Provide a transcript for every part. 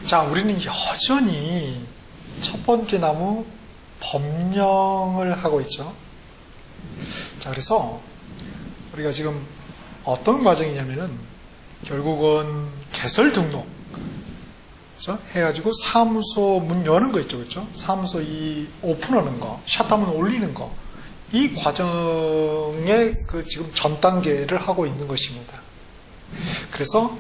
자, 우리는 여전히 첫 번째 나무 법령을 하고 있죠. 자, 그래서 우리가 지금 어떤 과정이냐면은 결국은 개설 등록, 그래서 해가지고 사무소 문 여는 거 있죠, 그렇죠? 사무소 이 오픈하는 거, 샷하면 올리는 거, 이 과정의 그 지금 전 단계를 하고 있는 것입니다. 그래서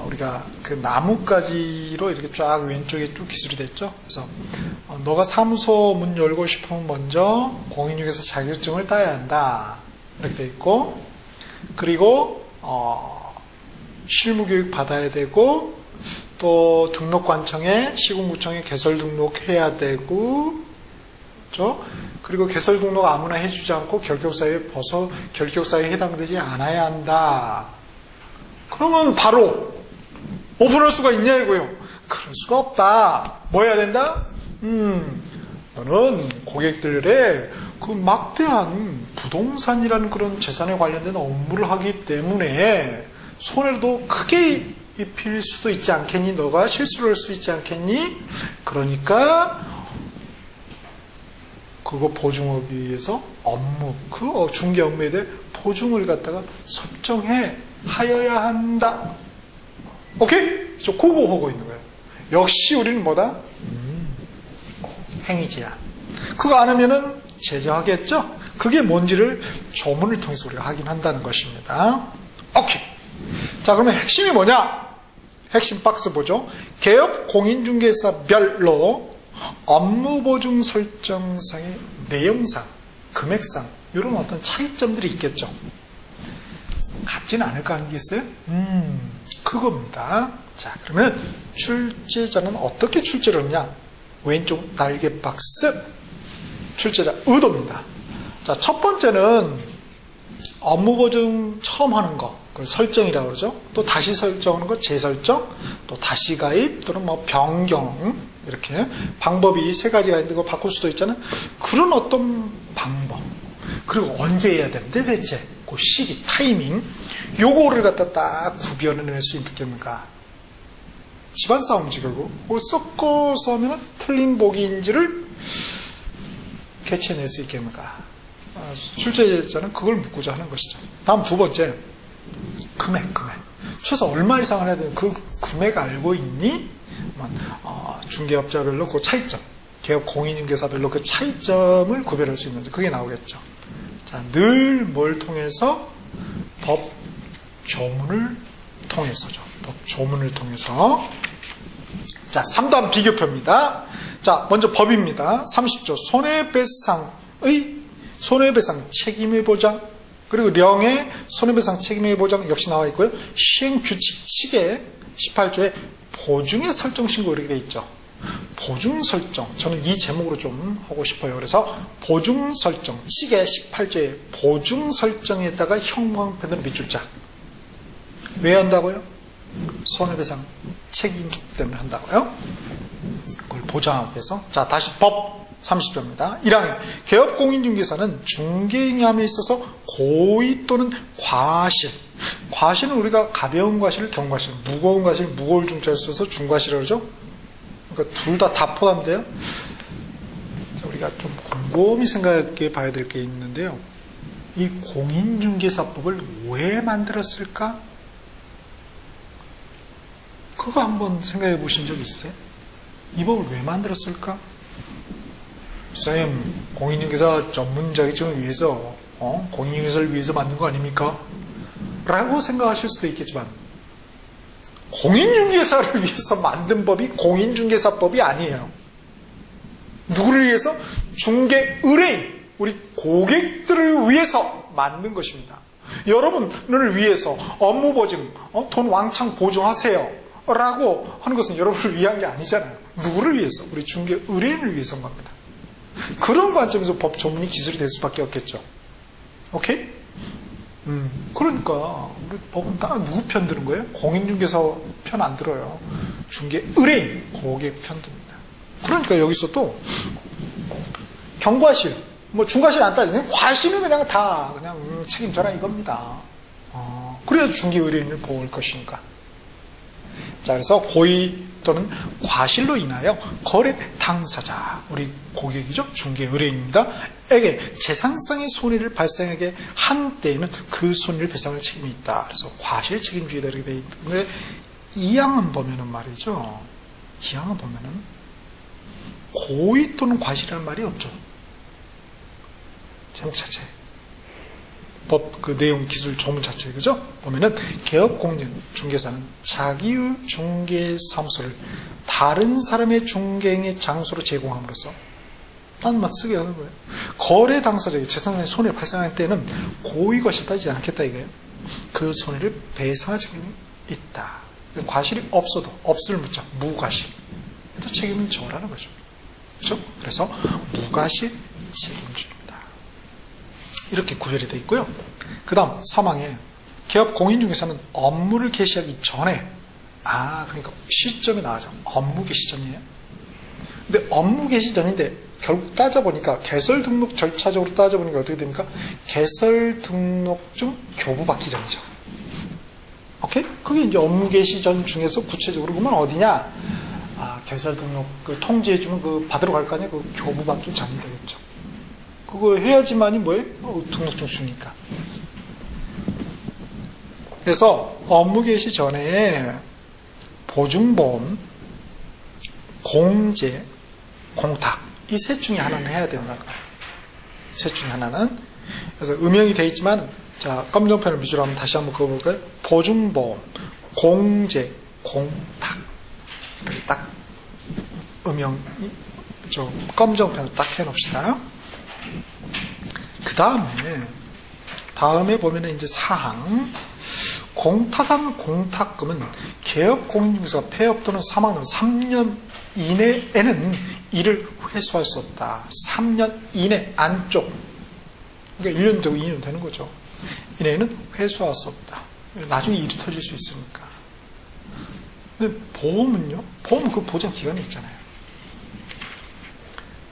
우리가 그 나뭇가지로 이렇게 쫙 왼쪽에 쭉 기술이 됐죠. 그래서 너가 사무소 문 열고 싶으면 먼저 공인중개사 자격증을 따야 한다, 이렇게 돼 있고, 그리고 실무교육 받아야 되고, 또 등록관청에 시군구청에 개설 등록해야 되고, 그렇죠? 그리고 개설 등록 아무나 해주지 않고 결격사유에 해당되지 않아야 한다. 그러면 바로 오픈할 수가 있냐 이거요? 그럴 수가 없다. 뭐 해야 된다? 너는 고객들의 그 막대한 부동산이라는 그런 재산에 관련된 업무를 하기 때문에 손해도 크게 입힐 수도 있지 않겠니? 너가 실수를 할 수 있지 않겠니? 그러니까 그거 보증하기 위해서 업무, 그 중개 업무에 대해 보증을 갖다가 설정해 하여야 한다. 오케이? 저 그거 하고 있는 거예요. 역시 우리는 뭐다? 행위제한. 그거 안 하면은 제재하겠죠? 그게 뭔지를 조문을 통해서 우리가 확인한다는 것입니다. 오케이. 자, 그러면 핵심이 뭐냐? 핵심 박스 보죠. 개업 공인중개사별로 업무보증 설정상의 내용상, 금액상 이런 어떤 차이점들이 있겠죠. 같지는 않을 거 아니겠어요? 그겁니다. 자, 그러면 출제자는 어떻게 출제를 하느냐? 왼쪽 날개 박스 출제자 의도입니다. 자, 첫 번째는 업무보증 처음 하는 거, 그걸 설정이라고 그러죠. 또 다시 설정하는 거 재설정, 또 다시 가입 또는 뭐 변경, 이렇게 방법이 세 가지가 있는데 그거 바꿀 수도 있잖아요. 그런 어떤 방법, 그리고 언제 해야 되는데 대체 그 시기, 타이밍, 요거를 갖다 딱 구별해낼 수 있겠는가? 집안 싸움이지 결국. 그걸 섞어서 하면 틀린 복인지를 개체낼 수 있겠는가? 출제자는 그걸 묻고자 하는 것이죠. 다음 두 번째, 금액. 최소 얼마 이상을 해야 되는 그 금액 알고 있니? 중개업자별로 그 차이점, 개업 공인중개사별로 그 차이점을 구별할 수 있는지 그게 나오겠죠. 자, 늘 뭘 통해서? 법 조문을 통해서죠. 법 조문을 통해서. 자, 3단 비교표입니다. 자, 먼저 법입니다. 30조 손해배상 책임의 보장, 그리고 령의 손해배상 책임의 보장 역시 나와 있고요. 시행규칙 칙에 18조에 보증의 설정 신고 이렇게 돼 있죠. 보증 설정, 저는 이 제목으로 좀 하고 싶어요. 그래서 보증 설정, 칙의 18조에 보증 설정에다가 형광펜으로 밑줄 자. 왜 한다고요? 손해배상 책임 때문에 한다고요. 그걸 보장하기 위해서. 자, 다시 법 30조입니다. 1항에 개업 공인중개사는 중개행위함에 있어서 고의 또는 과실은 우리가 가벼운 과실, 경과실, 무거운 과실, 무거울 중자를 써서 중과실이라고 그러죠. 그러니까 둘 다 포함돼요. 자, 우리가 좀 곰곰이 생각해 봐야 될 게 있는데요. 이 공인중개사법을 왜 만들었을까? 그거 한번 생각해 보신 적 있어요? 이 법을 왜 만들었을까? 선생님, 공인중개사 전문 자격증을 위해서, 공인중개사를 위해서 만든 거 아닙니까? 라고 생각하실 수도 있겠지만, 공인중개사를 위해서 만든 법이 공인중개사법이 아니에요. 누구를 위해서? 중개 의뢰인, 우리 고객들을 위해서 만든 것입니다. 여러분을 위해서 업무보증, 돈 왕창 보증하세요 라고 하는 것은 여러분을 위한 게 아니잖아요. 누구를 위해서? 우리 중개 의뢰인을 위해서 한 겁니다. 그런 관점에서 법 조문이 기술이 될 수밖에 없겠죠. 오케이? 그러니까 우리 법은 딱 누구 편 드는 거예요? 공인중개사 편 안 들어요. 중개 의뢰인, 고객 편 듭니다. 그러니까 여기서 또 경과실, 뭐 중과실 안 따지는 과실은 그냥 다 그냥 책임져라 이겁니다. 그래야 중개 의뢰인을 보호할 것이니까. 자, 그래서 고의 또는 과실로 인하여 거래 당사자, 우리 고객이죠. 중개 의뢰인입니다. 에게 재산상의 손해를 발생하게 한 때에는 그 손해를 배상할 책임이 있다. 그래서 과실 책임주의다 이렇게 되어 있는데, 이 항은 보면은 말이죠. 이 항은 보면은 고의 또는 과실이라는 말이 없죠. 제목 자체. 법 그 내용 기술 조문 자체, 그죠? 보면은 개업공인 중개사는 자기의 중개사무소를 다른 사람의 중개행의 장소로 제공함으로써 딴 말 쓰게 하는 거예요. 거래 당사자의 재산상의 손해를 발생할 때는 고의가 싫다지 않겠다 이거예요. 그 손해를 배상할 책임이 있다. 과실이 없어도 없을 무자 무과실 또 책임은 저라는 거죠. 그렇죠? 그래서 무과실 책임주의입니다. 이렇게 구별이 되어 있고요. 그 다음 3항에 개업 공인중개사는 업무를 개시하기 전에 그러니까 시점이 나와죠. 업무 개시 전이에요. 근데 업무 개시 전인데 결국 따져보니까 개설 등록 절차적으로 따져보니까 어떻게 됩니까? 개설 등록증 교부 받기 전이죠. 오케이? 그게 이제 업무 개시 전 중에서 구체적으로 그러면 어디냐? 개설 등록 그 통지해주면 그 받으러 갈 거 아니야? 그 교부 받기 전이 되겠죠. 그거 해야지만이 뭐예요? 등록증 주니까. 그래서 업무 개시 전에 보증보험, 공제, 공탁 이 셋 중에 하나는 해야 된다는 거예요. 셋 중에 하나는. 그래서 음영이 돼 있지만 자 검정펜을 위주로 한번 다시 한번 그어볼까요? 보증보험, 공제, 공탁 이렇게 딱 음영이 저 검정펜으로 딱 해놓읍시다. 그 다음에 보면은 이제 사항 공탁한 공탁금은 개업 공인중개사가 폐업 또는 사망 3년 이내에는 이를 회수할 수 없다. 3년 이내 안쪽 그러니까 1년 되고 2년 되는 거죠. 이내에는 회수할 수 없다. 나중에 일이 터질 수 있으니까. 근데 보험은요? 보험은 그 보장 기간이 있잖아요.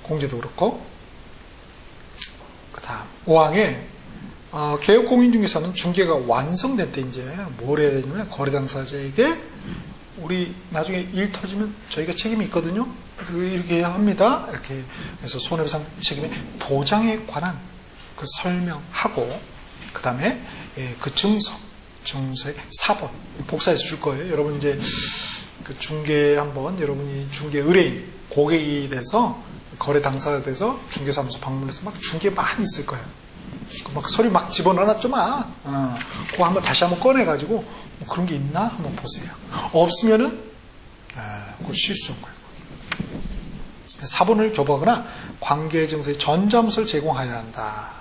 공제도 그렇고. 그 다음 5항에 개업공인중개사는 중개가 완성된 때 이제 뭘 해야 되냐면 거래 당사자에게 우리 나중에 일 터지면 저희가 책임이 있거든요. 이렇게 해야 합니다. 이렇게 해서 손해배상 책임의 보장에 관한 그 설명하고 그 다음에 그 증서의 4번 복사해서 줄 거예요. 여러분 이제 그 중개 한번 여러분이 중개 의뢰인 고객이 돼서 거래 당사자가 돼서 중개사무소 방문해서 막 중개 많이 있을 거예요. 막 서류 막 집어넣어놨죠 막. 그거 한번 다시 한번 꺼내가지고 뭐 그런 게 있나 한번 보세요. 없으면은 그거 실수한 거예요. 4번을 교부하거나 관계증서의 전자문서를 제공하여야 한다.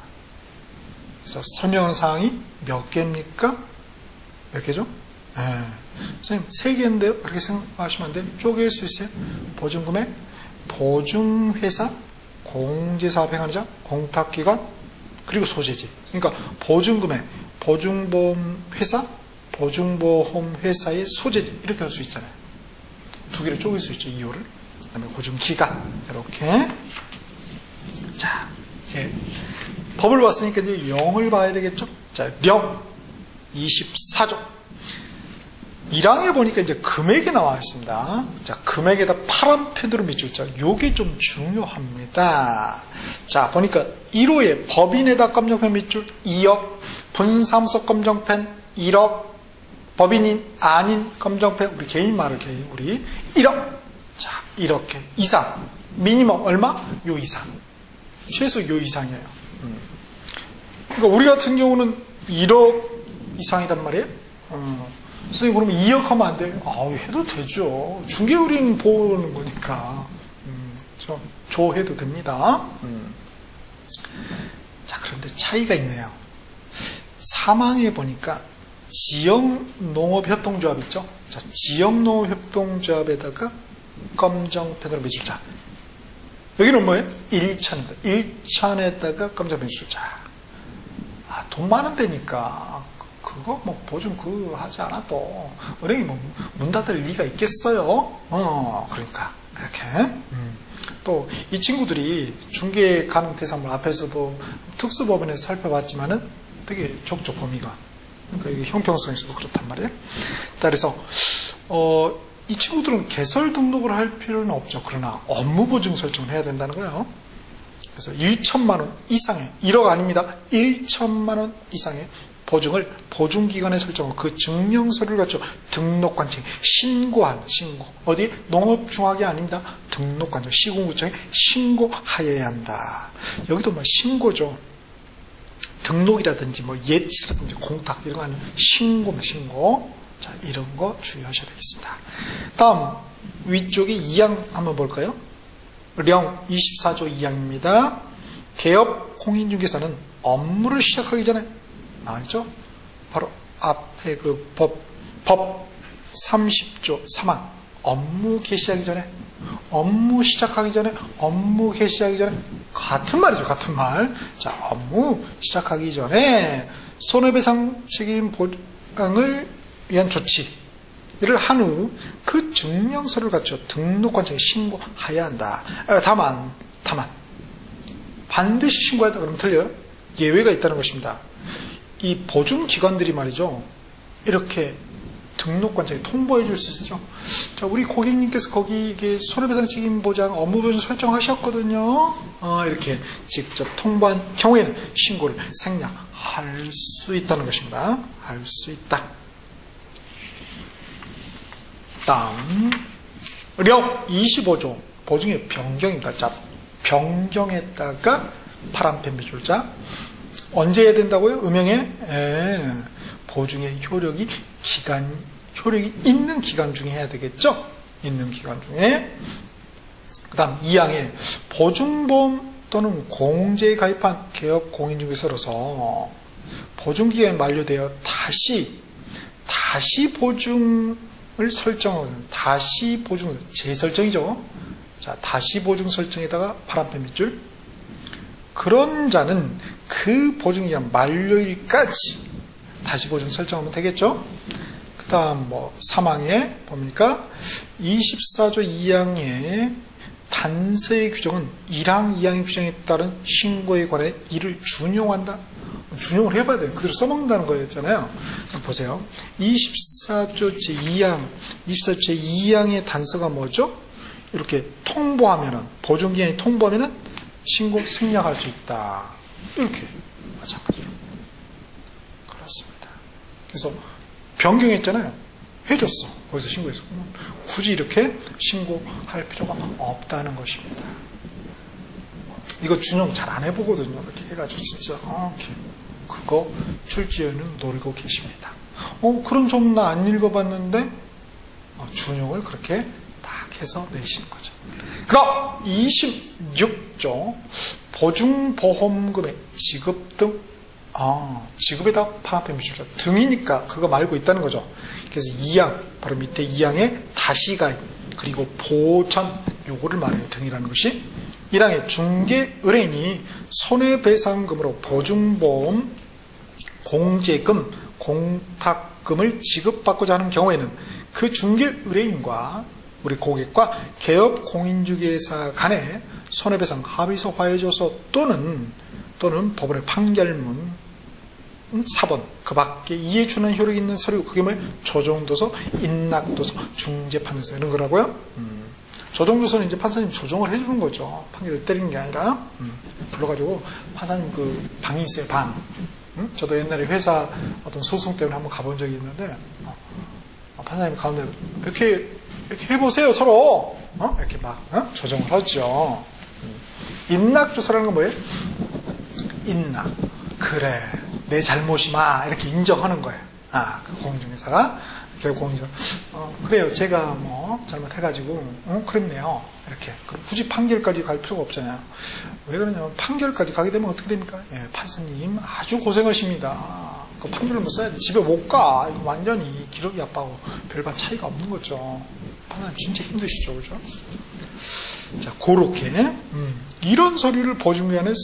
그래서 설명하는 사항이 몇 개입니까? 몇 개죠? 선생님 3개인데요. 그렇게 생각하시면 안 돼요. 쪼갤 수 있어요. 보증금액, 보증회사, 공제사업 행하자, 공탁기관, 그리고 소재지. 그러니까 보증금액, 보증보험회사, 보증보험회사의 소재지 이렇게 할 수 있잖아요. 2개를 쪼갤 수 있죠. 2호를. 그 다음에 보증기간 이렇게. 자 이제 법을 봤으니까 이제 0을 봐야 되겠죠. 자, 령 24조 1항에 보니까 이제 금액이 나와 있습니다. 자, 금액에다 파란 펜으로 밑줄. 자, 요게 좀 중요합니다. 자, 보니까 1호에 법인에다 검정펜 밑줄 2억, 분사무소 검정펜 1억, 법인인 아닌 검정펜 우리 개인 말을 개인 우리 1억. 자, 이렇게 이상 미니멈 얼마? 요 이상. 최소 요 이상이에요. 그러니까 우리 같은 경우는 1억 이상이단 말이에요. 선생님 그러면 2억 하면 안 돼요? 해도 되죠. 중개의뢰인 보는 거니까 조해도 됩니다. 자, 그런데 차이가 있네요. 3항에 보니까 지역농업협동조합 있죠? 자, 지역농업협동조합에다가 검정펜으로 밑줄자. 여기는 뭐예요? 1천입니다. 1천에다가 검정펜 줄자. 돈 많은 데니까 그거 뭐 보증 하지 않아도 은행이 뭐 문 닫을 리가 있겠어요? 그러니까 이렇게. 또 이 친구들이 중개 가능 대상물 앞에서도 특수법원에서 살펴봤지만은 되게 좁죠 범위가. 그러니까 이게 형평성에서도 그렇단 말이에요. 자, 그래서 이 친구들은 개설 등록을 할 필요는 없죠. 그러나 업무 보증 설정을 해야 된다는 거예요. 그래서 1천만 원 이상의 1억 아닙니다. 1천만 원 이상의 보증을 보증기관에 설정하고 그 증명서를 갖춰 등록관청에 신고 어디 농업중앙이 아닙니다. 등록관청 시군구청에 신고하여야 한다. 여기도 뭐 신고죠. 등록이라든지 뭐 예치라든지 공탁 이런 거 아니면 신고. 자, 이런 거 주의하셔야 되겠습니다. 다음 위쪽에 2항 한번 볼까요? 령 24조 2항입니다. 개업 공인중개사는 업무를 시작하기 전에 나왔죠? 바로 앞에 그 법 30조 3항 업무 개시하기 전에 업무 시작하기 전에 업무 개시하기 전에 같은 말이죠. 같은 말. 자, 업무 시작하기 전에 손해배상 책임 보장을 위한 조치를 한 후 그 증명서를 갖춰 등록관청에 신고해야 한다. 다만 반드시 신고해야 한다. 그러면 틀려요? 예외가 있다는 것입니다. 이 보증기관들이 말이죠. 이렇게 등록관청에 통보해 줄 수 있죠. 자, 우리 고객님께서 거기 이게 손해배상 책임 보장 업무 보증 설정하셨거든요. 이렇게 직접 통보한 경우에는 신고를 생략할 수 있다는 것입니다. 할 수 있다. 다음 령 25조 보증의 변경입니다. 자, 변경했다가 파란펜 밑줄자 언제 해야 된다고요? 음형에 보증의 효력이 있는 기간 중에 해야 되겠죠? 있는 기간 중에. 그 다음 2항에 보증보험 또는 공제에 가입한 개업 공인중개사로서 보증기간이 만료되어 다시 보증을 설정하고 다시 보증 재설정이죠. 자, 다시 보증 설정에다가 파란펜 밑줄. 그런 자는 그 보증기간 만료일까지 다시 보증 설정하면 되겠죠. 그 다음 3항에 보니까 24조 2항의 단서의 규정은 1항, 2항의 규정에 따른 신고에 관해 이를 준용한다. 준용을 해봐야 돼요. 그대로 써먹는다는 거였잖아요. 보세요. 24조 제2항의 단서가 뭐죠? 이렇게 통보하면은, 보증기간이 통보하면은 신고 생략할 수 있다. 이렇게. 마찬가지로. 그렇습니다. 그래서 변경했잖아요. 해줬어. 거기서 신고했어. 굳이 이렇게 신고할 필요가 없다는 것입니다. 이거 준용 잘 안 해보거든요. 이렇게 해가지고 진짜 이렇게 그거 출제위원은 노리고 계십니다. 그런 점 나 안 읽어봤는데 준용을 그렇게 딱 해서 내시는 거죠. 그럼 26조 보증보험금의 지급 등 지급에다 파란펜 밑줄자 등이니까 그거 말고 있다는 거죠. 그래서 2항 바로 밑에 2항에 다시 가입 그리고 보전 요거를 말해요. 등이라는 것이 1항에 중개의뢰인이 손해배상금으로 보증보험 공제금 공탁금을 지급받고자 하는 경우에는 그 중개의뢰인과 우리 고객과 개업 공인중개사 간에 손해배상 합의서 화해조서 또는 법원의 판결문 4번 그 밖에 이해준한 효력이 있는 서류 그게 뭐예요? 조정도서, 인낙도서, 중재판서 이런 거라고요. 조정도서는 이제 판사님 조정을 해주는 거죠. 판결을 때리는 게 아니라 불러가지고 판사님 그 방이 있어요. 방. 저도 옛날에 회사 어떤 소송 때문에 한번 가본 적이 있는데 판사님 가운데 이렇게 해보세요 서로 이렇게 막 조정을 하죠. 인낙조사라는 건 뭐예요? 인낙. 그래 내 잘못이 마 이렇게 인정하는 거예요. 그 공인중개사가 공인중개사 그래요 제가 잘못해가지고 그랬네요 이렇게. 그럼 굳이 판결까지 갈 필요가 없잖아요. 왜 그러냐면 판결까지 가게 되면 어떻게 됩니까? 판사님 아주 고생하십니다. 그 판결을 못 써야 돼. 집에 못 가. 이거 완전히 기력이 아빠하고 별반 차이가 없는 거죠. 판사님 진짜 힘드시죠, 그죠? 자, 그렇게 이런 서류를 보증기관에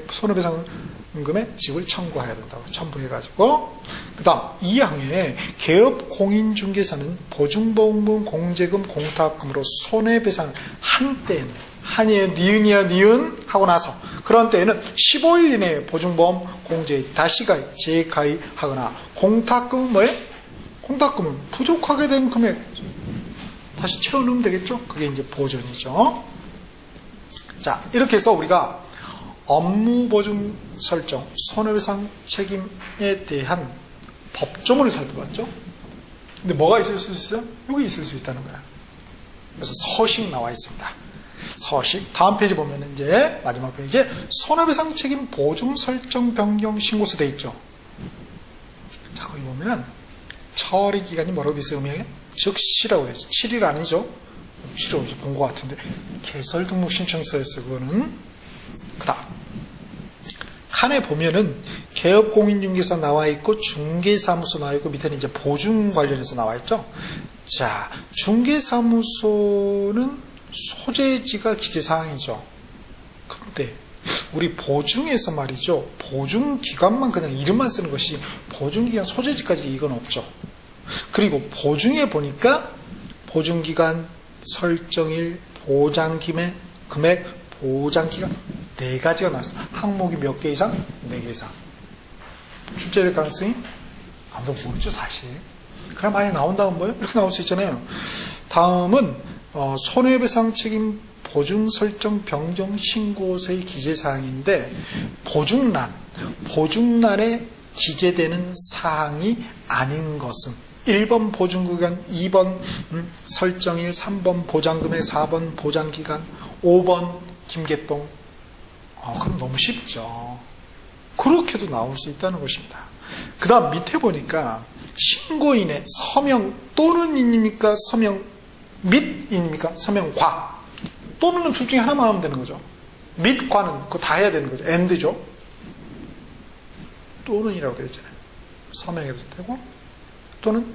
손해배상금의 지급을 청구해야 된다고 첨부해가지고 그 다음 2항에 개업 공인중개사는 보증보험금 공제금 공탁금으로 손해배상 한때에는 한이에요 니은이야 니은 하고 나서 그런 때에는 15일 이내에 보증보험 공제에 다시 가입 재가입하거나 공탁금은 뭐예요? 공탁금은 부족하게 된 금액 다시 채워 넣으면 되겠죠? 그게 이제 보존이죠. 자, 이렇게 해서 우리가 업무 보증 설정, 손해배상 책임에 대한 법조문을 살펴봤죠. 근데 뭐가 있을 수 있어요? 여기 있을 수 있다는 거야. 그래서 서식 나와 있습니다. 서식. 다음 페이지 보면 이제 마지막 페이지에 손해배상 책임 보증 설정 변경 신고서 돼 있죠. 자, 거기 보면 처리 기간이 뭐라고 돼 있어요? 음향에 즉시라고 돼 있어요. 7일 아니죠? 7일 어디서 본 것 같은데 개설 등록 신청서에 있어요. 그거는. 그다음 칸에 보면은 개업공인중개사 나와 있고 중개사무소 나와 있고 밑에는 이제 보증 관련해서 나와 있죠. 자, 중개사무소는 소재지가 기재사항이죠. 근데 우리 보증에서 말이죠. 보증기간만 그냥 이름만 쓰는 것이 보증기간 소재지까지 이건 없죠. 그리고 보증에 보니까 보증기간, 설정일, 보장금액, 보장기간 4가지가 나왔어요. 항목이 몇 개 이상? 4개 이상. 출제될 가능성이 아무도 모르죠, 사실. 그럼 많이 나온다면 뭐예요? 이렇게 나올 수 있잖아요. 다음은 손해배상 책임 보증 설정 변경 신고서의 기재사항인데 보증란에 기재되는 사항이 아닌 것은 1번 보증기간, 2번 설정일, 3번 보장금액, 4번 보장기간, 5번 김개똥. 그럼 너무 쉽죠. 그렇게도 나올 수 있다는 것입니다. 그 다음 밑에 보니까 신고인의 서명 또는 인입니까? 서명 및인입니까? 서명과 또는 둘 중에 하나만 하면 되는 거죠. 및 과는 그거 다 해야 되는 거죠. and죠. 또는이라고 되어 있잖아요. 서명해도 되고 또는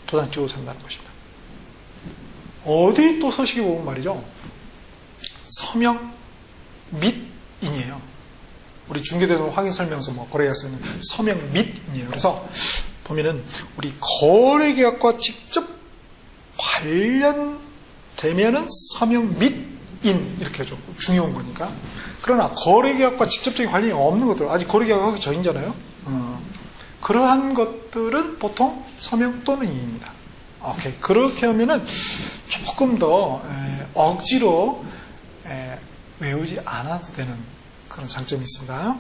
도장 찍어도 산다는 것입니다. 어디 또 서식에 보면 말이죠. 서명 및인이에요. 우리 중개대금 확인설명서 거래계약서는 서명 및인이에요. 그래서 보면은 우리 거래계약과 직접 관련되면은 서명 및인 이렇게 좀 중요한 거니까. 그러나 거래계약과 직접적인 관련이 없는 것들, 아직 거래계약 하기 전이잖아요. 그러한 것들은 보통 서명 또는 인입니다. 오케이. 그렇게 하면은 조금 더 억지로 외우지 않아도 되는 그런 장점이 있습니다.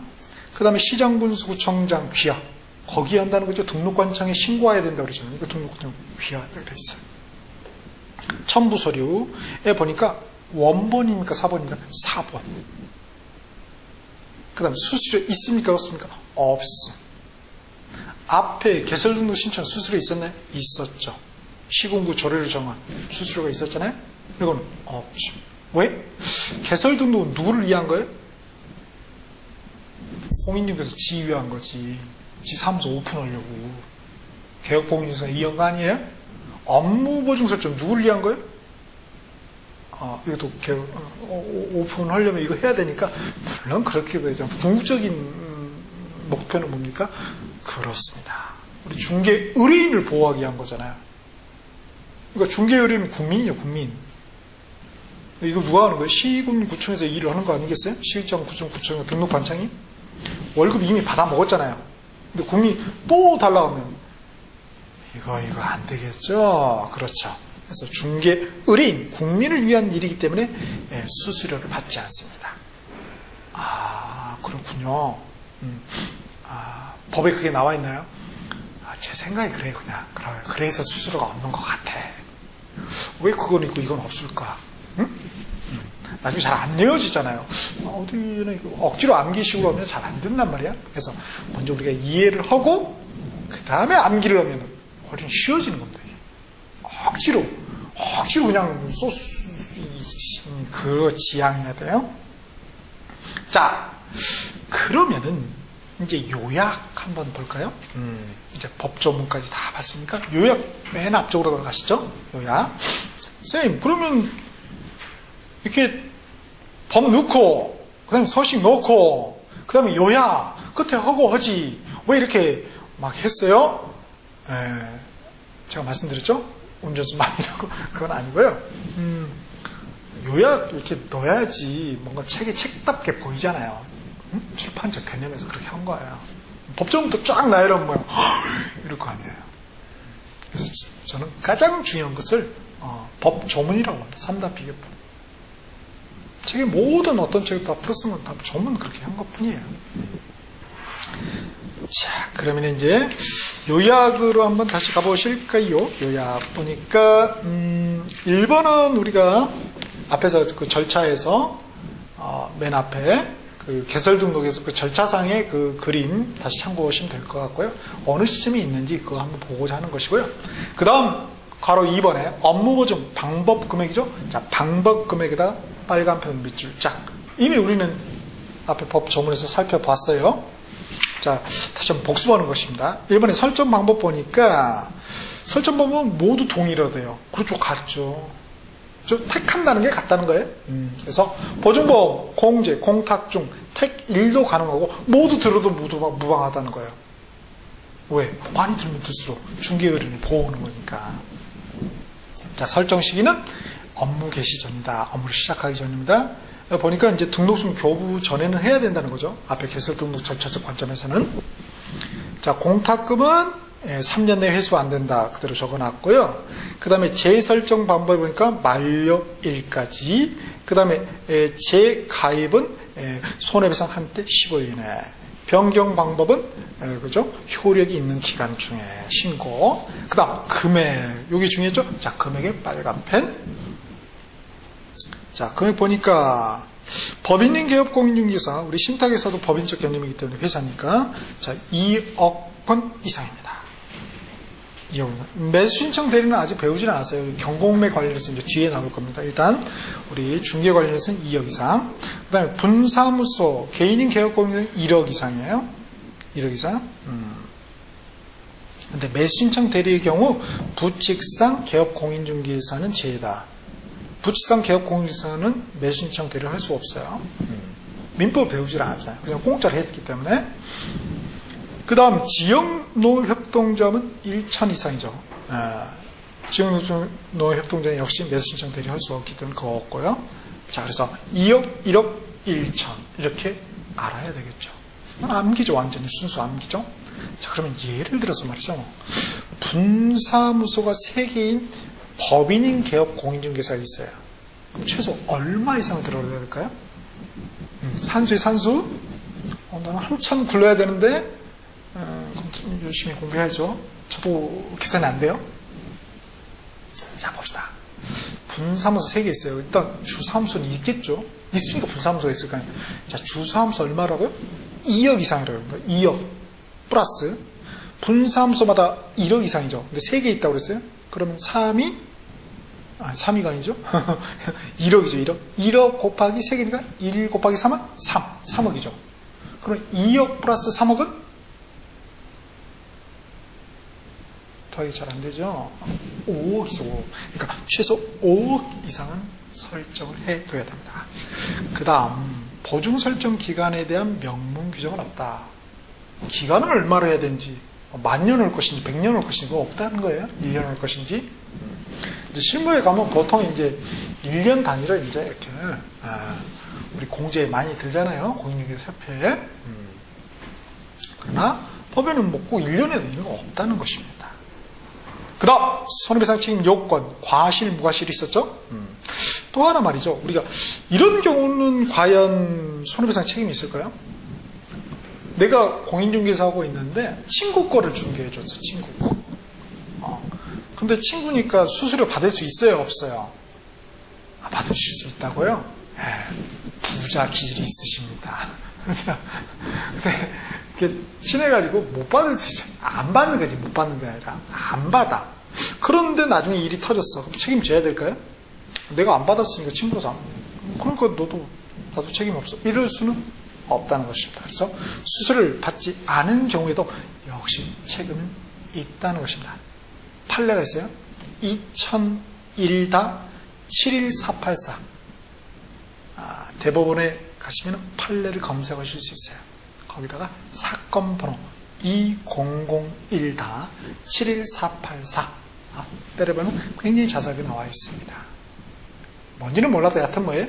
그 다음에 시장군수구청장 귀하. 거기에 한다는 거죠. 등록관청에 신고해야 된다고 그러잖아요. 이거 등록관청 귀하 이렇게 되어 있어요. 첨부서류에 보니까 원본입니까? 4번입니까? 4번. 그 다음에 수수료 있습니까? 없습니까? 없어. 앞에 개설등록 신청 수수료 있었나요? 있었죠. 시군구 조례를 정한 수수료가 있었잖아요. 이건 없죠. 왜? 개설등록은 누구를 위한 거예요? 공인중개사 지 위한 거지. 지 사무소 오픈하려고. 개업공인중개사 이한 거 아니에요? 업무보증설정 누구를 위한 거예요? 이것도 오픈하려면 이거 해야 되니까 물론 그렇게 되죠. 궁극적인 목표는 뭡니까? 그렇습니다. 우리 중개 의뢰인을 보호하기 위한 거잖아요. 그러니까 중개 의뢰인은 국민이에요, 국민. 이거 누가 하는 거예요? 시군구청에서 일을 하는 거 아니겠어요? 시장, 구청, 구청 등록 관청이 월급 이미 받아 먹었잖아요. 근데 국민이 또 달라고 하면 이거 안 되겠죠. 그렇죠. 그래서 중개 의뢰인, 국민을 위한 일이기 때문에 수수료를 받지 않습니다. 그렇군요. 법에 그게 나와 있나요? 제 생각이 그래요, 그냥. 그래서 수수료가 없는 것 같아. 왜 그건 있고 이건 없을까? 응? 나중에 잘 안 내어지잖아요. 어디는 억지로 암기식으로 하면 잘 안 된단 말이야. 그래서 먼저 우리가 이해를 하고 그 다음에 암기를 하면 훨씬 쉬워지는 겁니다. 이게. 억지로 그냥 그거 지향해야 돼요. 자, 그러면은 이제 요약 한번 볼까요? 이제 법조문까지 다 봤으니까 요약 맨 앞쪽으로 가시죠. 요약. 선생님, 그러면 이렇게 법 넣고 그 다음에 서식 넣고 그 다음에 요약 끝에 하고 하지 왜 이렇게 막 했어요? 제가 말씀드렸죠? 운전수만이라고 그건 아니고요. 요약 이렇게 넣어야지 뭔가 책이 책답게 보이잖아요. 출판적 개념에서 그렇게 한 거예요. 법조문부터 쫙 나열하면 뭐야 이럴 거 아니에요. 그래서 저는 가장 중요한 것을 법 조문이라고 합니다. 3단 비교법. 책의 모든 어떤 책을 다 풀었은 건 다 조문 그렇게 한 것 뿐이에요. 자, 그러면 이제 요약으로 한번 다시 가보실까요? 요약 보니까 1번은 우리가 앞에서 그 절차에서 맨 앞에 그 개설 등록에서 그 절차상의 그 그림 다시 참고하시면 될 것 같고요. 어느 시점에 있는지 그거 한번 보고자 하는 것이고요. 그 다음 괄호 2번에 업무 보증 방법 금액이죠. 자, 방법 금액에다 빨간 펜 밑줄 짝. 이미 우리는 앞에 법 조문에서 살펴봤어요. 자, 다시 한번 복습하는 것입니다. 1번에 설정 방법 보니까 설정 방법은 모두 동일하대요. 그렇죠, 같죠. 택한다는 게 같다는 거예요. 그래서 보증보험, 공제, 공탁 중 택 1도 가능하고 모두 들어도 모두 무방하다는 거예요. 왜? 많이 들면 들수록 중개의뢰인을 보호하는 거니까. 자, 설정 시기는 업무 개시 전이다. 업무를 시작하기 전입니다. 보니까 이제 등록증 교부 전에는 해야 된다는 거죠. 앞에 개설 등록 절차적 관점에서는. 자, 공탁금은 3년 내 회수 안 된다. 그대로 적어놨고요. 그 다음에 재설정 방법을 보니까 만료일까지. 그 다음에 재가입은 손해배상 한때 15일 이내. 변경 방법은 그죠? 효력이 있는 기간 중에 신고. 그 다음 금액. 여기 중요했죠? 자, 금액의 빨간 펜. 자, 금액 보니까 법인인 개업 공인중개사, 우리 신탁에서도 법인적 개념이기 때문에 회사니까 자, 2억 원 이상입니다. 2억 원. 매수 신청 대리는 아직 배우지는 않았어요. 경공매 관련해서 이제 뒤에 나올 겁니다. 일단 우리 중개 관련해서는 2억 이상. 그다음에 분사무소 개인인 개업 공인중개사는 1억 이상이에요. 1억 이상. 근데 매수 신청 대리의 경우 부칙상 개업 공인중개사는 제외다. 부칙상 개업 공인중개사는 매수 신청 대리를 할 수 없어요. 민법을 배우질 않았잖아요. 그냥 공짜로 했기 때문에. 그 다음 지역노협동조합은 1천 이상이죠. 지역노협동조합은 역시 매수 신청 대리 할 수 없기 때문에 그거 없고요. 자, 그래서 2억, 1억, 1천 이렇게 알아야 되겠죠. 이건 암기죠. 완전히 순수 암기죠. 자, 그러면 예를 들어서 말이죠. 분사무소가 3개인 법인인 개업 공인중개사가 있어요. 그럼 최소 얼마 이상을 들어야 될까요? 산수에 산수? 나는 한참 굴러야 되는데 그럼 열심히 공부해야죠. 저도 계산이 안 돼요. 자, 봅시다. 분사무소 3개 있어요. 일단 주사무소는 있겠죠. 있으니까 분사무소가 있을 거 아니에요. 자, 주사무소 얼마라고요? 2억 이상이라고 그러는 거예요. 2억 플러스 분사무소마다 1억 이상이죠. 근데 3개 있다고 그랬어요. 그러면 3위가 아니죠. 1억이죠. 1억. 1억 곱하기 3개니까 1 곱하기 3은 3억이죠. 그럼 2억 플러스 3억은 더하기 잘 안 되죠. 5억이죠. 5억. 그러니까 최소 5억 이상은 설정을 해둬야 됩니다. 그 다음 보증 설정 기간에 대한 명문 규정은 없다. 기간은 얼마로 해야 되는지, 만년 올 것인지 100년 올 것인지 그거 없다는 거예요. 1년 올 것인지. 이제 실무에 가면 보통 이제 1년 단위로 이제 이렇게 우리 공제에 많이 들잖아요. 공인중개사 협회에. 그러나 법에는 뭐 꼭 1년에 되는 거 없다는 것입니다. 그 다음 손해배상 책임 요건 과실 무과실이 있었죠. 또 하나 말이죠. 우리가 이런 경우는 과연 손해배상 책임이 있을까요? 내가 공인중개사하고 있는데 친구 거를 중개해줬어. 친구 거. 근데 친구니까 수수료 받을 수 있어요? 없어요? 받으실 수 있다고요? 부자 기질이 있으십니다. 근데 이렇게 친해가지고 못 받을 수 있죠. 안 받는 거지. 못 받는 게 아니라 안 받아. 그런데 나중에 일이 터졌어. 그럼 책임져야 될까요? 내가 안 받았으니까 친구로서 그러니까 나도 책임 없어. 이럴 수는 없다는 것입니다. 그래서 수수료를 받지 않은 경우에도 역시 책임은 있다는 것입니다. 판례가 있어요. 2001-71484 대법원에 가시면 판례를 검색하실 수 있어요. 거기다가 사건 번호 2001-71484 때려보면 굉장히 자세하게 나와 있습니다. 뭔지는 몰라도 여하튼 뭐예요?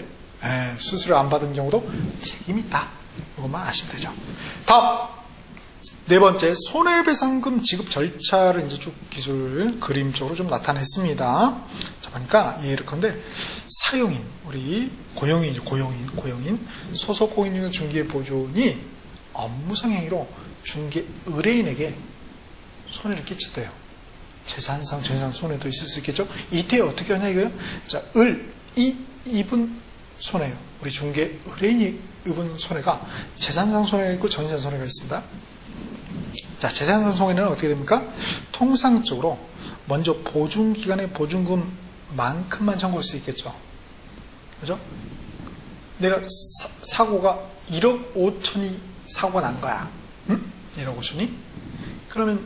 수수료 안 받은 경우도 책임이 있다. 이것만 아시면 되죠. 다음 네 번째, 손해배상금 지급 절차를 이제 쭉 기술 그림적으로 좀 나타냈습니다. 자, 보니까 예컨대 사용인, 우리 고용인이죠. 고용인, 소속 공인중개사 중개 보존이 업무상 행위로 중개 의뢰인에게 손해를 끼쳤대요. 재산상, 정신상 손해도 있을 수 있겠죠. 이때 어떻게 하냐 이거요. 자, 입은 손해요. 우리 중개 의뢰인이 입은 손해가 재산상 손해가 있고 정신상 손해가 있습니다. 자, 재산상 손해는 어떻게 됩니까? 통상적으로 먼저 보증기간의 보증금만큼만 청구할 수 있겠죠. 그죠? 내가 사고가 1억 5천이 사고가 난 거야. 응? 1억 5천이? 그러면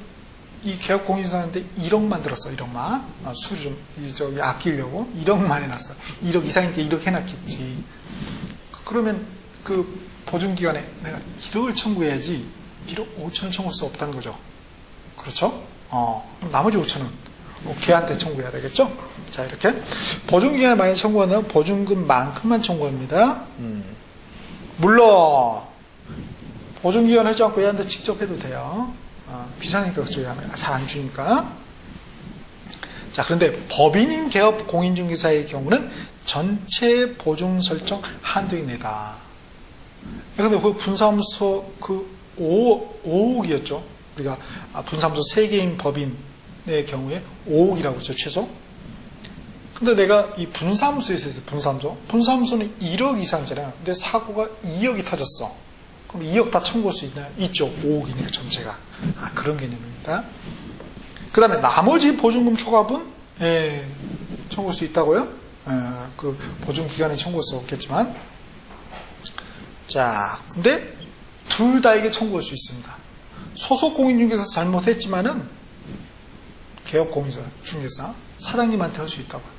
이 개업 공인중개사한테 1억만 들었어. 1억만. 수를 좀 아끼려고 1억만 해놨어. 1억 이상인데 1억 해놨겠지. 그러면 그 보증기간에 내가 1억을 청구해야지 1억 5천을 청구할 수 없다는 거죠. 그렇죠? 그럼 나머지 5천은 걔한테 청구해야 되겠죠? 자, 이렇게 보증기간에 많이 청구한다면 보증금만큼만 청구합니다. 물론 보증기간 하지 않고 얘한테 직접 해도 돼요. 비싸니까 그쪽에 잘 안 주니까. 자, 그런데 법인인 개업 공인중개사의 경우는 전체 보증 설정 한도액 내다. 근데 그 분사무소 그 5억이었죠. 우리가 분사무소 3개인 법인의 경우에 5억이라고 했죠, 최소. 근데 내가 이 분사무소에서 있어요, 분사무소는 1억 이상이잖아요. 근데 사고가 2억이 터졌어. 그럼 2억 다 청구할 수 있나요? 있죠. 5억이니까 전체가. 그런 개념입니다. 그 다음에 나머지 보증금 초과분, 청구할 수 있다고요? 그 보증기간에 청구할 수 없겠지만. 자, 근데 둘 다에게 청구할 수 있습니다. 소속 공인중개사 잘못했지만은 개업 공인중개사 사장님한테 할 수 있다고요.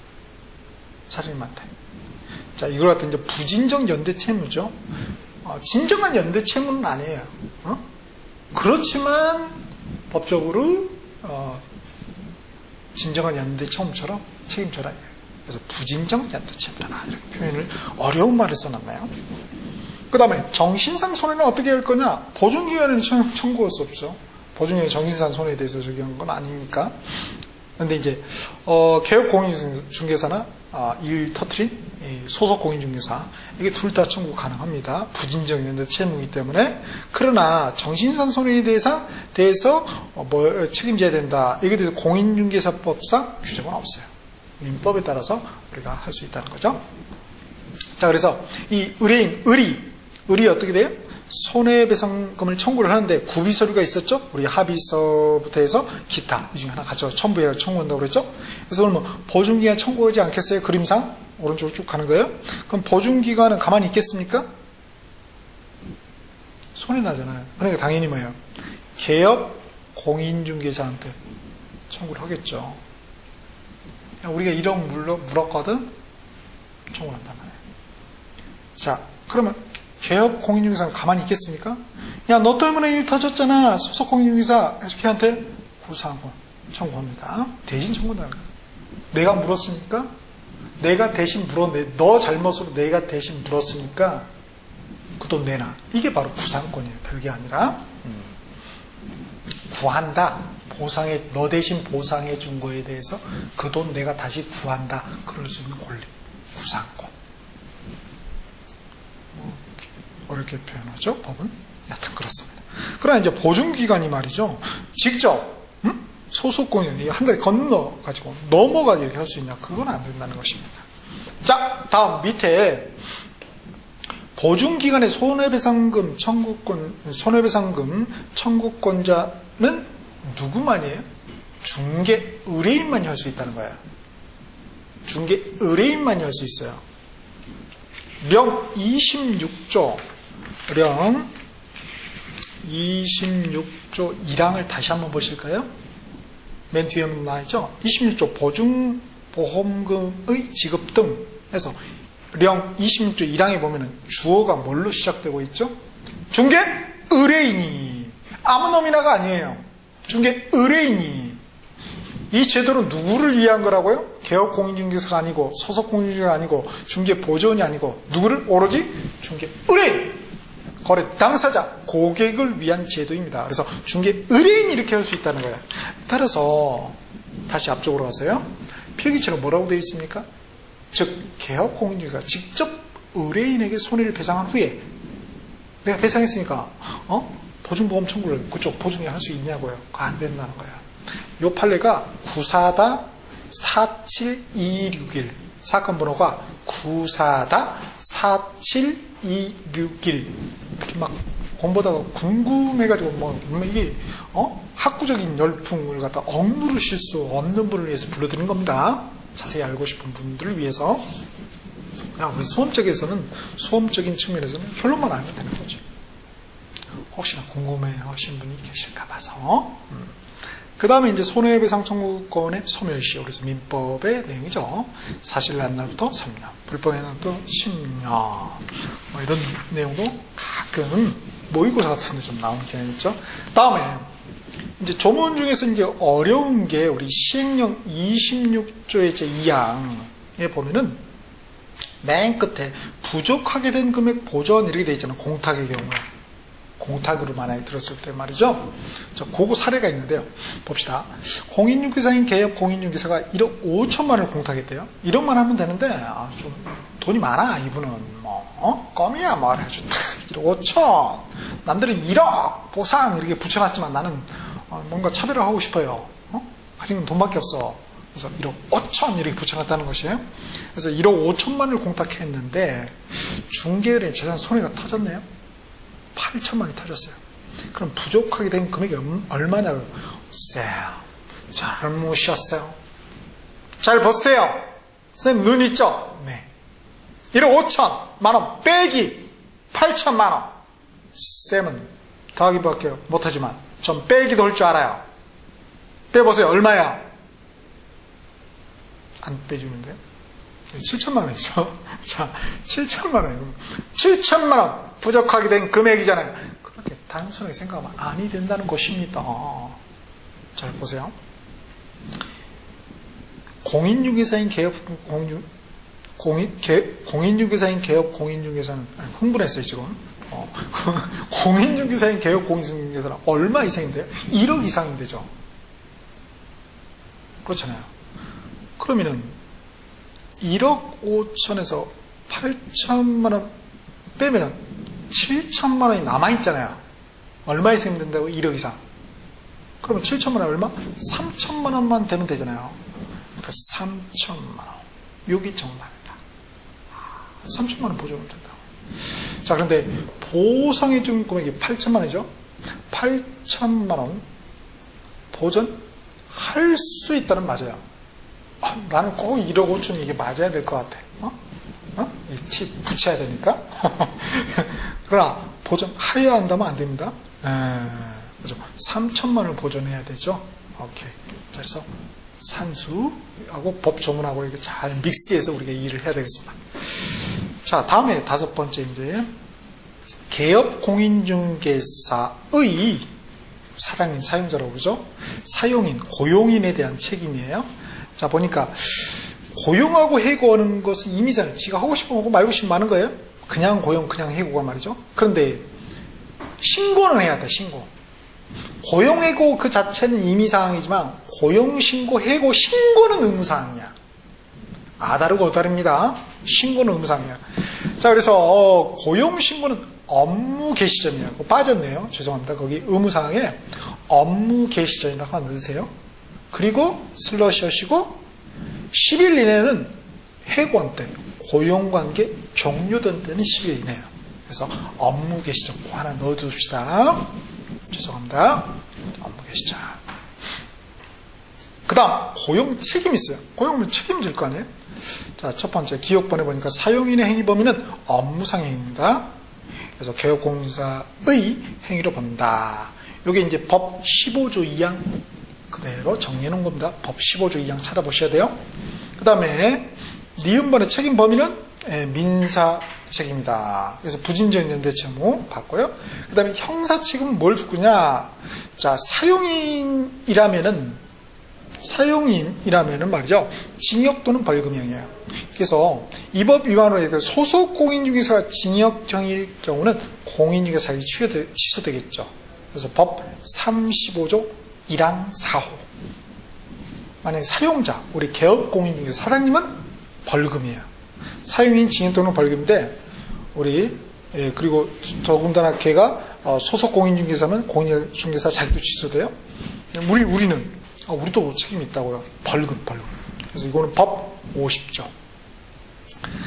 사장님한테. 자, 이걸 갖다 이제 부진정 연대 채무죠. 진정한 연대 채무는 아니에요. 그렇지만 법적으로 진정한 연대 채무처럼 책임져라. 그래서 부진정 연대 채무다. 이렇게 표현을 어려운 말을 써놨나요? 그 다음에 정신상 손해는 어떻게 할 거냐? 보증기간에는 청구할 수 없죠. 보증기간 정신상 손해에 대해서 적용한 건 아니니까. 그런데 이제 개업 공인중개사나 일 터트린 소속 공인중개사, 이게 둘 다 청구 가능합니다. 부진정 연대 채무이기 때문에. 그러나 정신상 손해에 대해서 책임져야 된다. 이게 대해서 공인중개사법상 규정은 없어요. 민법에 따라서 우리가 할 수 있다는 거죠. 자, 그래서 이 의뢰인, 의리 어떻게 돼요? 손해배상금을 청구를 하는데 구비서류가 있었죠? 우리 합의서부터 해서 기타 이 중에 하나 가져 첨부해서 청구한다고 그랬죠? 그래서 그러면 보증기간 청구하지 않겠어요? 그림상 오른쪽으로 쭉 가는 거예요. 그럼 보증기간은 가만히 있겠습니까? 손해나잖아요. 그러니까 당연히 뭐예요? 개업 공인중개사한테 청구를 하겠죠. 우리가 1억 물었거든? 청구를 한단 말이에요. 자, 그러면 개업 공인중개사는 가만히 있겠습니까? 야, 너 때문에 일 터졌잖아. 소속 공인중개사 걔한테 구사하고 청구합니다. 대신 청구한다는 거예요. 내가 물었으니까, 내가 대신 너 잘못으로 내가 대신 물었으니까 그 돈 내놔. 이게 바로 구상권이에요. 별게 아니라 구한다. 너 대신 보상해 준 거에 대해서 그 돈 내가 다시 구한다. 그럴 수 있는 권리. 구상권. 어렵게 표현하죠, 법은? 여튼 그렇습니다. 그러나 이제 보증기간이 말이죠. 직접, 소속공인, 한 달에 건너가지고, 넘어가지고 이렇게 할 수 있냐. 그건 안 된다는 것입니다. 자, 다음 밑에, 보증기간의 손해배상금 청구권자는 누구만이에요? 중개 의뢰인만이 할 수 있다는 거예요. 중개 의뢰인만이 할 수 있어요. 령 26조 1항을 다시 한번 보실까요? 맨 뒤에 나와있죠? 26조 보증보험금의 지급 등 해서 령 26조 1항에 보면은 주어가 뭘로 시작되고 있죠? 중개 의뢰인이, 아무 놈이나가 아니에요. 중개 의뢰인이. 이 제도는 누구를 위한 거라고요? 개업 공인중개사가 아니고 소속 공인중개사가 아니고 중개 보조원이 아니고 누구를? 오로지 중개 의뢰인, 거래 당사자, 고객을 위한 제도입니다. 그래서 중개 의뢰인이 이렇게 할 수 있다는 거예요. 따라서 다시 앞쪽으로 가세요. 필기체로 뭐라고 되어 있습니까? 즉 개업 공인중개사가 직접 의뢰인에게 손해를 배상한 후에 내가 배상했으니까 보증보험 청구를 그쪽 보증에 할 수 있냐고요. 그거 안 된다는 거예요. 요 판례가 94-47261 사건 번호가 94-47261 이렇게 막 공부하다가 궁금해가지고 이게 학구적인 열풍을 갖다 억누르실 수 없는 분을 위해서 불러드린 겁니다. 자세히 알고 싶은 분들을 위해서. 우리 수험적인 측면에서는 결론만 알면 되는 거죠. 혹시나 궁금해하신 분이 계실까 봐서. 그 다음에 이제 손해배상 청구권의 소멸시, 그래서 민법의 내용이죠. 사실 난 날부터 3년, 불법의 날부터 10년, 이런 내용도 가끔 모의고사 같은 데 좀 나오는 경향이 있죠. 다음에 이제 조문 중에서 이제 어려운 게 우리 시행령 26조의 제 2항에 보면은 맨 끝에 부족하게 된 금액 보전 이렇게 되어 있잖아요. 공탁의 경우에. 공탁으로 만약에 들었을 때 말이죠. 그거 사례가 있는데요. 봅시다. 공인중개사인 개업 공인중개사가 1억 5천만 원을 공탁했대요. 1억만 하면 되는데 좀 돈이 많아. 이분은 껌이야 뭐 해가지고 1억 5천. 남들은 1억 보상 이렇게 붙여놨지만 나는 뭔가 차별을 하고 싶어요. 가진 건 돈밖에 없어. 그래서 1억 5천 이렇게 붙여놨다는 것이에요. 그래서 1억 5천만 원을 공탁했는데 중개의 재산 손해가 터졌네요. 8천만 원이 터졌어요. 그럼 부족하게 된 금액이 얼마냐고요? 쎄요. 잘못이었어요. 잘 보세요. 선생님 눈 있죠? 네. 1억 5천만 원 빼기 8천만 원. 쌤은 더하기밖에 못하지만 전 빼기도 할 줄 알아요. 빼보세요. 얼마야? 안 빼주는데요. 7천만 원이죠. 자, 7천만 원. 7천만 원 부족하게 된 금액이잖아요. 그렇게 단순하게 생각하면 아니 된다는 것입니다. 잘 보세요. 공인중개사인 개업 공인중개사인 개업 공인중개사는 흥분했어요 지금. 공인중개사인 개업 공인중개사는 얼마 이상인데요? 1억 이상인 되죠. 그렇잖아요. 그러면은 1억 5천에서 8천만 원 빼면은 7천만 원이 남아있잖아요. 얼마 이상 된다고? 1억 이상. 그러면 7천만 원 얼마? 3천만 원만 되면 되잖아요. 그러니까 3천만 원. 여기 정답입니다. 3천만 원 보존하면 된다고. 자, 그런데 보상해준 금액이 8천만 원이죠? 8천만 원 보전할 수 있다는 맞아요. 나는 꼭 1억 5천 이게 맞아야 될 것 같아. 이 팁 붙여야 되니까. 그러나 보존해야 한다면 안 됩니다. 그죠? 3천만 원을 보존해야 되죠. 오케이. 자, 그래서 산수하고 법조문하고 이게 잘 믹스해서 우리가 일을 해야 되겠습니다. 자, 다음에 5번째 이제 개업 공인중개사의 사장님, 사용자라고 그러죠. 사용인, 고용인에 대한 책임이에요. 자, 보니까 고용하고 해고하는 것은 임의상 지가 하고 싶으면 하고 말고 싶으면 하는 거예요. 그냥 고용, 그냥 해고가 말이죠. 그런데 신고는 해야 돼, 신고. 고용, 해고 그 자체는 임의사항이지만 고용, 신고, 해고, 신고는 의무사항이야. 다르고 다릅니다. 신고는 의무사항이야. 자, 그래서 고용, 신고는 업무 개시점이야. 그거 빠졌네요. 죄송합니다. 거기 의무사항에 업무 개시점이라고 하나 넣으세요. 그리고 슬러시 하시고 10일 이내는 해고한 때, 고용관계 종료된 때는 10일 이내예요. 그래서 업무 개시점 꼭 하나 넣어둡시다. 죄송합니다. 업무 개시점. 그 다음 고용 책임이 있어요. 고용은 책임질 거 아니에요. 자, 첫 번째 기억번에 보니까 사용인의 행위 범위는 업무상의 행위입니다. 그래서 개업공사의 행위로 본다. 이게 이제 법 15조 2항 그대로 정리해 놓은 겁니다. 법 15조 2항 찾아보셔야 돼요. 그 다음에 니은번의 책임 범위는 민사 책임이다. 그래서 부진적 연대 채무 받고요. 그 다음에 형사 책임은 뭘 주느냐? 자, 사용인이라면은 말이죠. 징역 또는 벌금형이에요. 그래서 이 법 위반으로 해서 소속 공인중개사가 징역형일 경우는 공인중개사 자격이 취소되겠죠. 그래서 법 35조 1항 4호. 만약에 사용자, 우리 개업 공인 중개사 사장님은 벌금이에요. 사용인 징역 또는 벌금인데 그리고 더군다나 걔가 소속 공인중개사면 공인중개사 자격도 취소돼요. 우리도 책임이 있다고요. 벌금. 그래서 이거는 법 50조.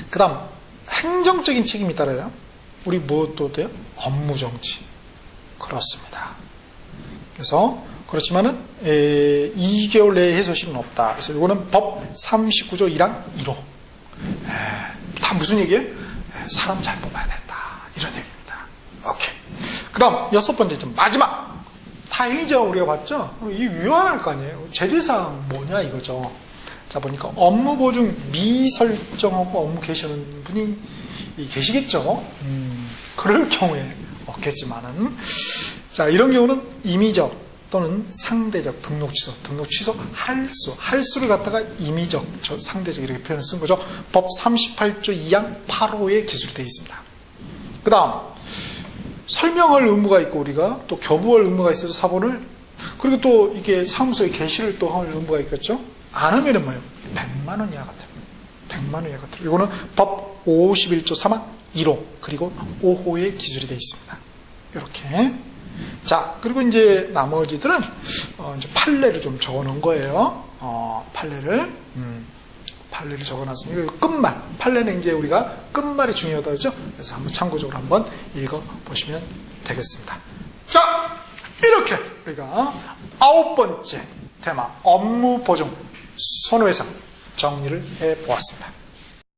그 다음 행정적인 책임이 따라요. 우리 또 돼요? 업무정지. 그렇습니다. 그래서 그렇지만은 2개월 내에 해소실은 없다. 그래서 이거는 법 39조 1항 1호. 다 무슨 얘기예요? 사람 잘 뽑아야 된다. 이런 얘기입니다. 오케이. 그 다음 6번째 마지막. 다행이죠. 우리가 봤죠? 이 위반할 거 아니에요. 제재사항 뭐냐 이거죠. 자 보니까 업무보증 미설정하고 업무 개시하는 분이 계시겠죠. 그럴 경우에 없겠지만은 자 이런 경우는 임의적 또는 상대적 등록 취소 할수를 갖다가 임의적 상대적 이렇게 표현을 쓴 거죠. 법 38조 2항 8호에 기술이 되어 있습니다. 그 다음 설명할 의무가 있고 우리가 또 교부할 의무가 있어서 사본을 그리고 또 이게 사무소에 게시를 또 할 의무가 있겠죠. 안 하면은 뭐예요? 100만 원 이하 같아요. 100만 원 이하 같아요. 이거는 법 51조 3항 1호 그리고 5호에 기술이 되어 있습니다. 이렇게. 자, 그리고 이제 나머지들은 이제 판례를 좀 적어 놓은 거예요. 판례를 적어놨으니까 끝말. 판례는 이제 우리가 끝말이 중요하다고 했죠. 그래서 한번 참고적으로 한번 읽어 보시면 되겠습니다. 자, 이렇게 우리가 9번째 테마 업무 보증 선호회상 정리를 해 보았습니다.